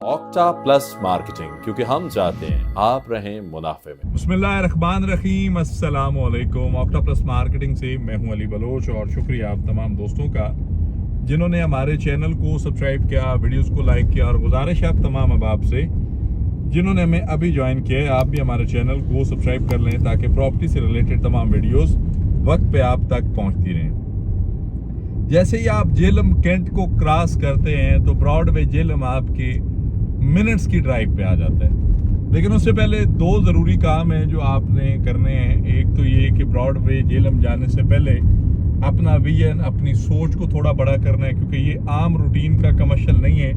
Octa plus marketing, क्योंकि हम चाहते हैं आप रहें मुनाफे में। बिस्मिल्लाहिर्रहमानिर्रहीम, अस्सलाम वालेकुम। ऑक्टा प्लस मार्केटिंग से मैं हूं अली बलोच और शुक्रिया आप तमाम दोस्तों का जिन्होंने हमारे चैनल को सब्सक्राइब किया, वीडियोस को लाइक किया। और गुजारिश है आप तमाम अहबाब से जिन्होंने हमें अभी ज्वाइन किया है, आप भी हमारे चैनल को सब्सक्राइब कर लें ताकि प्रॉपर्टी से रिलेटेड तमाम वीडियोस वक्त पे आप तक पहुंचती रहें। जैसे ही आप जेलम कैंट को क्रॉस करते हैं तो ब्रॉडवे जेलम आपके मिनट्स की ड्राइव पे आ जाता है। लेकिन उससे पहले दो ज़रूरी काम हैं जो आपने करने हैं। एक तो ये कि ब्रॉडवे जेलम जाने से पहले अपना विजन, अपनी सोच को थोड़ा बड़ा करना है, क्योंकि ये आम रूटीन का कमर्शियल नहीं है,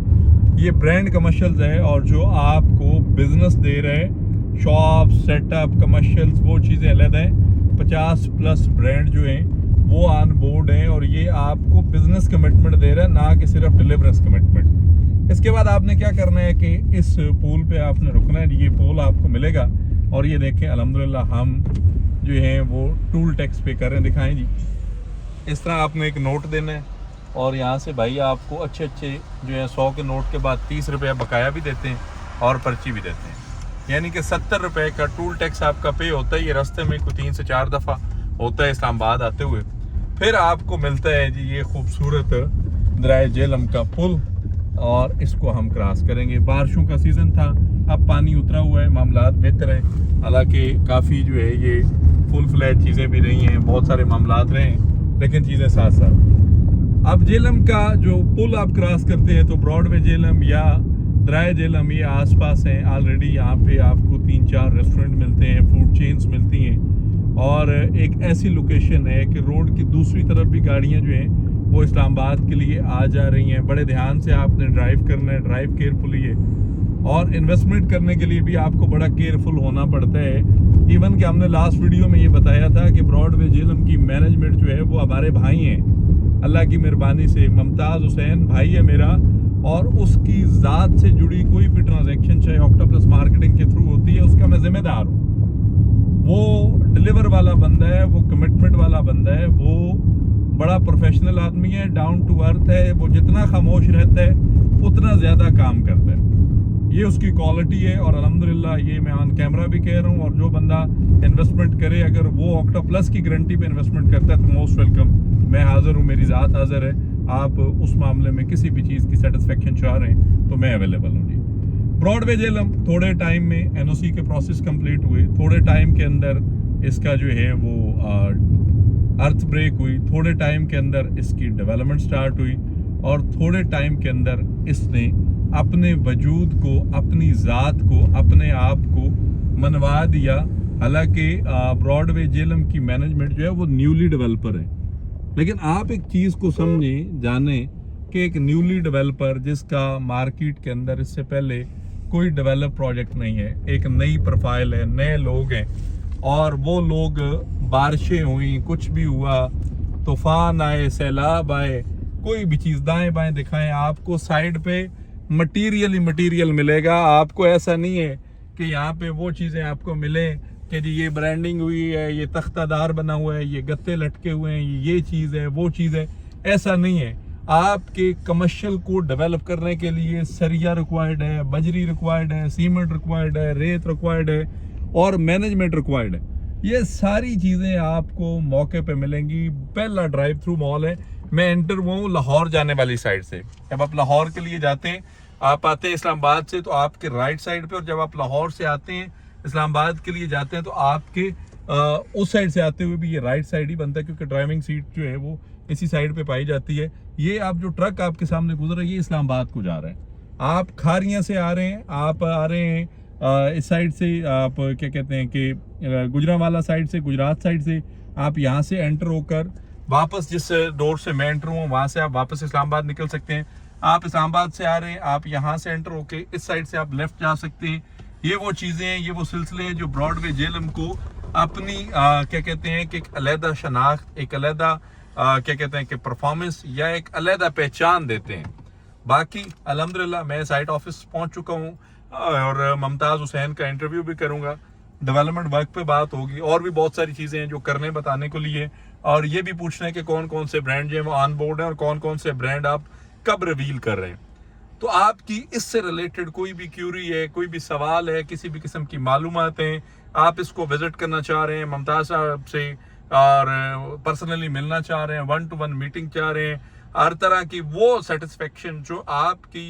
ये ब्रांड कमर्शियल्स है। और जो आपको बिजनेस दे रहे हैं, शॉप सेटअप कमर्शियल्स, वो चीज़ें अलग हैं। 50+ ब्रांड जो हैं वो ऑन बोर्ड हैं और ये आपको बिजनेस कमिटमेंट दे रहा है, ना कि सिर्फ डिलीवरेंस कमिटमेंट। इसके बाद आपने क्या करना है कि इस पुल पे आपने रुकना है। ये पुल आपको मिलेगा और ये देखें अल्हम्दुलिल्लाह हम जो हैं वो टूल टैक्स पे कर रहे हैं। दिखाएं जी, इस तरह आपने एक नोट देना है और यहाँ से भाई आपको अच्छे अच्छे जो है 100 के नोट के बाद 30 रुपया बकाया भी देते हैं और पर्ची भी देते हैं। यानी कि 70 रुपये का टूल टैक्स आपका पे होता है। ये रास्ते में कोई 3 से 4 दफ़ा होता है इस्लामाबाद आते हुए। फिर आपको मिलता है जी ये खूबसूरत दरिया जेलम का पुल और इसको हम क्रॉस करेंगे। बारिशों का सीज़न था, अब पानी उतरा हुआ है, मामलात बेहतर है। हालांकि काफ़ी जो है ये फुल फ्लैट चीज़ें भी रही हैं, बहुत सारे मामलात रहे हैं, लेकिन चीज़ें साथ साथ। अब जेलम का जो पुल आप क्रॉस करते हैं तो ब्रॉडवे जेलम या दरिया जेलम ये आसपास हैं। ऑलरेडी यहाँ पे आपको 3-4 रेस्टोरेंट मिलते हैं, फूड चेन्स मिलती हैं और एक ऐसी लोकेशन है कि रोड की दूसरी तरफ भी गाड़ियाँ जो हैं वो इस्लामाबाद के लिए आ जा रही हैं। बड़े ध्यान से आपने ड्राइव करना है, ड्राइव केयरफुली है। और इन्वेस्टमेंट करने के लिए भी आपको बड़ा केयरफुल होना पड़ता है। इवन कि हमने लास्ट वीडियो में ये बताया था कि ब्रॉडवे जेलम की मैनेजमेंट जो है वो हमारे भाई हैं, अल्लाह की मेहरबानी से। मुमताज़ हुसैन भाई है मेरा और उसकी ज़ात से जुड़ी कोई भी ट्रांजैक्शन चाहे ऑक्टा प्लस मार्केटिंग के थ्रू होती है उसका मैं जिम्मेदार हूँ। वो डिलीवर वाला बंदा है, वो कमिटमेंट वाला बंदा है, वो बड़ा प्रोफेशनल आदमी है, डाउन टू अर्थ है। वो जितना खामोश रहता है उतना ज़्यादा काम करता है, ये उसकी क्वालिटी है। और अल्हम्दुलिल्लाह ये मैं ऑन कैमरा भी कह रहा हूँ। और जो बंदा इन्वेस्टमेंट करे, अगर वो ऑक्टा प्लस की गारंटी पे इन्वेस्टमेंट करता है तो मोस्ट वेलकम। मैं हाज़िर हूँ, मेरी ज़ात हाज़िर है। आप उस मामले में किसी भी चीज़ की सेटिस्फेक्शन चाह रहे हैं तो मैं अवेलेबल हूँ जी। ब्रॉडवे जेलम थोड़े टाइम में एनओसी के प्रोसेस कंप्लीट हुए, थोड़े टाइम के अंदर इसका जो है वो अर्थ ब्रेक हुई, थोड़े टाइम के अंदर इसकी डेवलपमेंट स्टार्ट हुई और थोड़े टाइम के अंदर इसने अपने वजूद को, अपनी ज़ात को, अपने आप को मनवा दिया। हालांकि ब्रॉडवे जेलम की मैनेजमेंट जो है वो न्यूली डेवलपर है। लेकिन आप एक चीज़ को समझें, जाने कि एक न्यूली डेवलपर जिसका मार्केट के अंदर इससे पहले कोई डेवलप प्रोजेक्ट नहीं है, एक नई प्रोफाइल है, नए लोग हैं और वो लोग, बारिशें हुई, कुछ भी हुआ, तूफान आए, सैलाब आए, कोई भी चीज़ दाएं बाएं दिखाएं, आपको साइड पे मटीरियल ही मटीरियल मिलेगा। आपको ऐसा नहीं है कि यहाँ पे वो चीज़ें आपको मिले कि जी ये ब्रांडिंग हुई है, ये तख्तादार बना हुआ है, ये गत्ते लटके हुए हैं, ये चीज़ है, वो चीज़ है, ऐसा नहीं है। आपके कमर्शियल को डेवलप करने के लिए सरिया रिक्वायर्ड है, बजरी रिक्वायर्ड है, सीमेंट रिक्वायर्ड है, रेत रिक्वायर्ड है और मैनेजमेंट रिक्वायर्ड है। ये सारी चीज़ें आपको मौके पे मिलेंगी। पहला ड्राइव थ्रू मॉल है। मैं एंटर हुआ हूँ लाहौर जाने वाली साइड से। जब आप लाहौर के लिए जाते हैं, आप आते हैं इस्लामाबाद से तो आपके राइट साइड पे, और जब आप लाहौर से आते हैं इस्लामाबाद के लिए जाते हैं तो आपके उस साइड से आते हुए भी ये राइट साइड ही बनता है, क्योंकि ड्राइविंग सीट जो है वो इसी साइड पे पाई जाती है। ये आप जो ट्रक आपके सामने गुजर रहा है ये इस्लामाबाद को जा रहा है। आप खारियाँ से आ रहे हैं, आप आ रहे हैं इस साइड से, आप क्या कहते हैं कि गुजरांवाला साइड से, गुजरात साइड से आप यहाँ से एंटर होकर वापस जिस डोर से मैं एंटर हुआ वहाँ से आप वापस इस्लामाबाद निकल सकते हैं। आप इस्लामाबाद से आ रहे हैं, आप यहाँ से एंटर होके इस साइड से आप लेफ्ट जा सकते हैं। ये वो चीज़ें हैं, ये वो सिलसिले हैं जो ब्रॉडवे जेलम को अपनी क्या कहते हैं कि एक अलहदा शनाख्त, एक अलहदा क्या कहते हैं कि परफॉर्मेंस या एक अलहदा पहचान देते हैं। बाकी अल्हम्दुलिल्लाह मैं साइट ऑफिस पहुंच चुका हूं और मुमताज़ हुसैन का इंटरव्यू भी करूंगा। डेवलपमेंट वर्क पे बात होगी और भी बहुत सारी चीज़ें हैं जो करने बताने को लिए, और ये भी पूछना है कि कौन कौन से ब्रांड जो है वो ऑन बोर्ड है और कौन कौन से ब्रांड आप कब रिवील कर रहे हैं। तो आपकी इससे रिलेटेड कोई भी क्यूरी है, कोई भी सवाल है, किसी भी किस्म की मालूमात हैं, आप इसको विजिट करना चाह रहे हैं मुमताज साहब से और पर्सनली मिलना चाह रहे हैं, 1-to-1 मीटिंग चाह रहे हैं, हर तरह की वो सेटिस्फेक्शन जो आपकी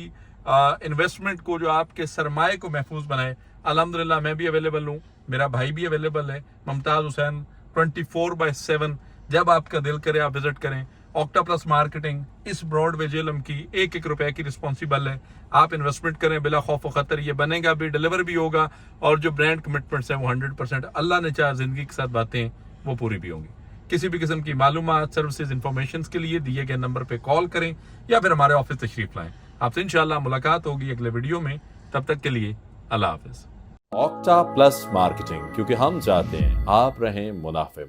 इन्वेस्टमेंट को, जो आपके सरमाए को महफूज बनाए, अल्हम्दुलिल्लाह मैं भी अवेलेबल हूँ, मेरा भाई भी अवेलेबल है, मुमताज हुसैन 24/7। जब आपका दिल करे आप विजिट करें। ऑक्टाप्लस मार्केटिंग इस ब्रॉडवे जेलम की 1-1 रुपए की रिस्पॉन्सिबल है। आप इन्वेस्टमेंट करें बिला खौफ व खतर, ये बनेगा भी, डिलीवर भी होगा, और जो ब्रांड कमिटमेंट्स हैं वो 100% अल्लाह ने चाहा जिंदगी के साथ बातें वो पूरी भी होंगी। किसी भी किस्म की मालूमात, सर्विसेज, इंफॉर्मेशन के लिए दिए गए नंबर पे कॉल करें या फिर हमारे ऑफिस तशरीफ लाएं। आपसे इंशाल्लाह मुलाकात होगी अगले वीडियो में। तब तक के लिए अल्लाह हाफिज। ऑक्टा प्लस मार्केटिंग, क्योंकि हम चाहते हैं आप रहें मुनाफे में।